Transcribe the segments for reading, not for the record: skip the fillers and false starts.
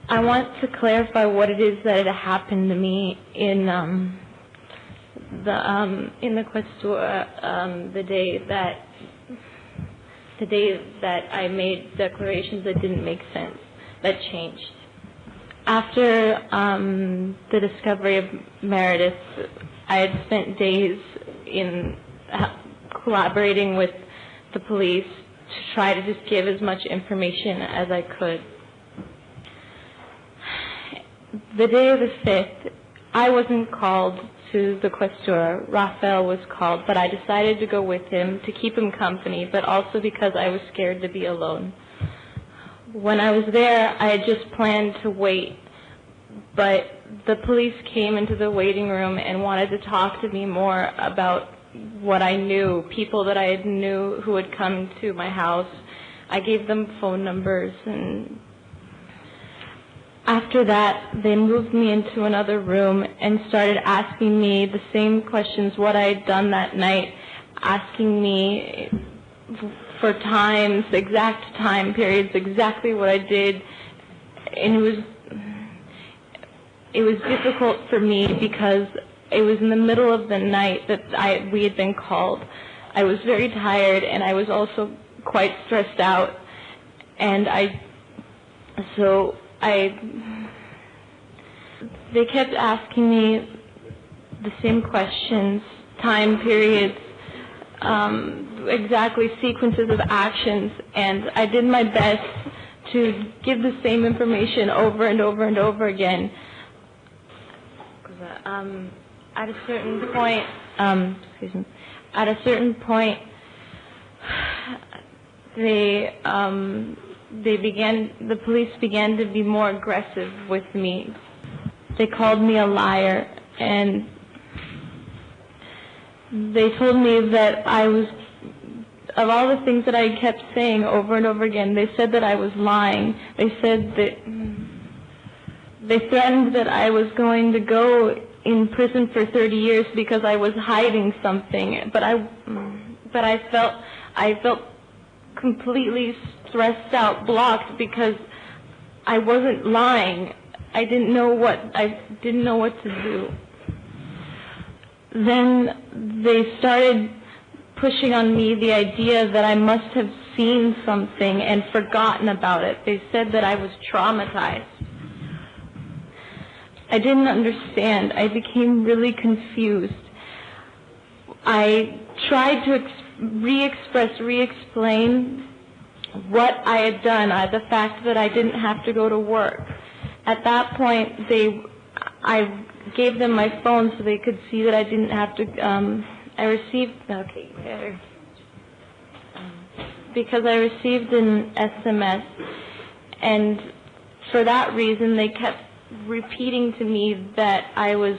I want to clarify what it is that had happened to me in the Questura the day that I made declarations that didn't make sense, that changed. After the discovery of Meredith, I had spent days in collaborating with the police to try to just give as much information as I could. The day of the 5th, I wasn't called to the Questura. Raffaele was called, but I decided to go with him to keep him company, but also because I was scared to be alone. When I was there, I had just planned to wait, but the police came into the waiting room and wanted to talk to me more about what I knew, people that I knew who had come to my house. I gave them phone numbers, and after that, they moved me into another room and started asking me the same questions, what I had done that night, asking me for times, exact time periods, exactly what I did. And it was difficult for me because it was in the middle of the night that we had been called. I was very tired, and I was also quite stressed out, and they kept asking me the same questions, time periods, exactly sequences of actions, and I did my best to give the same information over and over and over again. At a certain point, the police began to be more aggressive with me. They called me a liar, and they told me that of all the things that I kept saying over and over again, they said that I was lying. They threatened that I was going to go in prison for 30 years because I was hiding something, but I felt completely stressed out, blocked, because I wasn't lying. I didn't know what to do. Then they started pushing on me the idea that I must have seen something and forgotten about it. They said that I was traumatized. I didn't understand. I became really confused. I tried to re-explain what I had done, the fact that I didn't have to go to work. At that point, I gave them my phone so they could see that I didn't have to, because I received an SMS, and for that reason they kept repeating to me that I was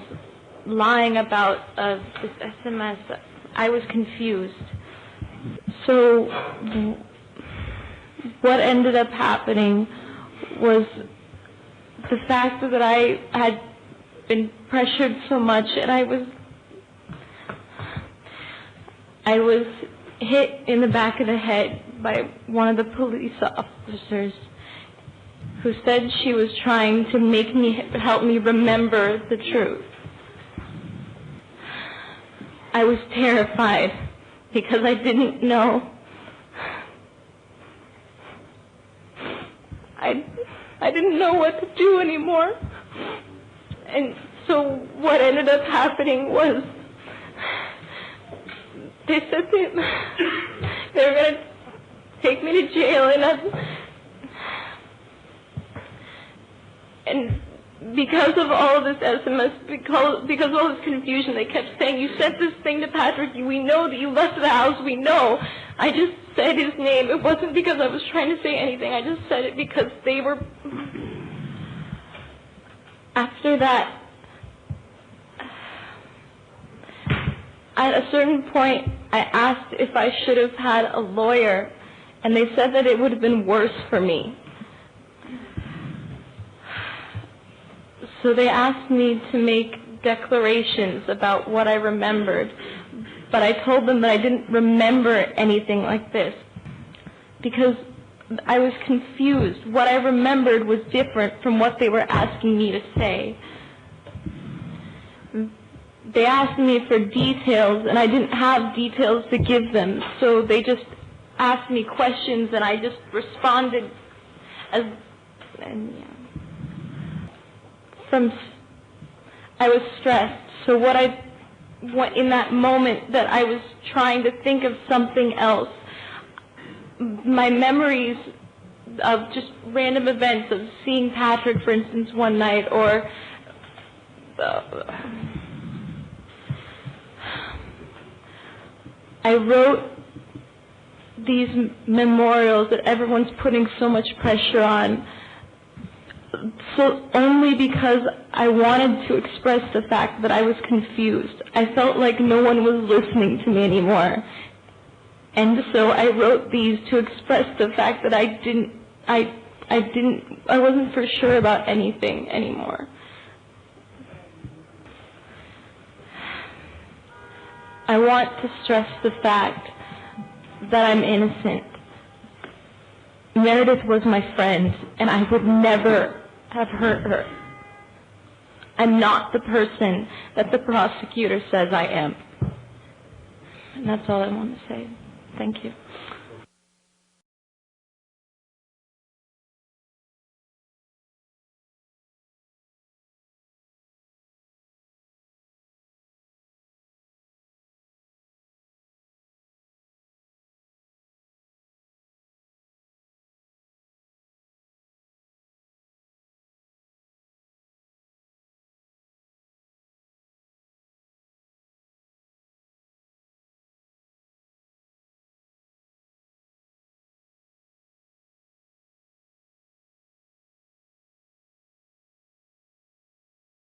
lying about this SMS. I was confused. So what ended up happening was the fact that I had been pressured so much, and I was hit in the back of the head by one of the police officers who said she was trying to help me remember the truth. I was terrified because I didn't know. I didn't know what to do anymore. And so what ended up happening was they said they were going to take me to jail, and because of all of this SMS, because of all this confusion, they kept saying, you sent this thing to Patrick, we know that you left the house, we know. I just said his name. It wasn't because I was trying to say anything. I just said it because they were... After that, at a certain point, I asked if I should have had a lawyer, and they said that it would have been worse for me. So they asked me to make declarations about what I remembered, but I told them that I didn't remember anything like this, because I was confused. What I remembered was different from what they were asking me to say. They asked me for details, and I didn't have details to give them, so they just asked me questions, and I just responded as, and yeah. I was stressed, so what in that moment that I was trying to think of something else, my memories of just random events of seeing Patrick, for instance, one night, or I wrote these memorials that everyone's putting so much pressure on, so only because I wanted to express the fact that I was confused. I felt like no one was listening to me anymore. And so I wrote these to express the fact that I wasn't for sure about anything anymore. I want to stress the fact that I'm innocent. Meredith was my friend, and I would never have hurt her. I'm not the person that the prosecutor says I am. And that's all I want to say. Thank you.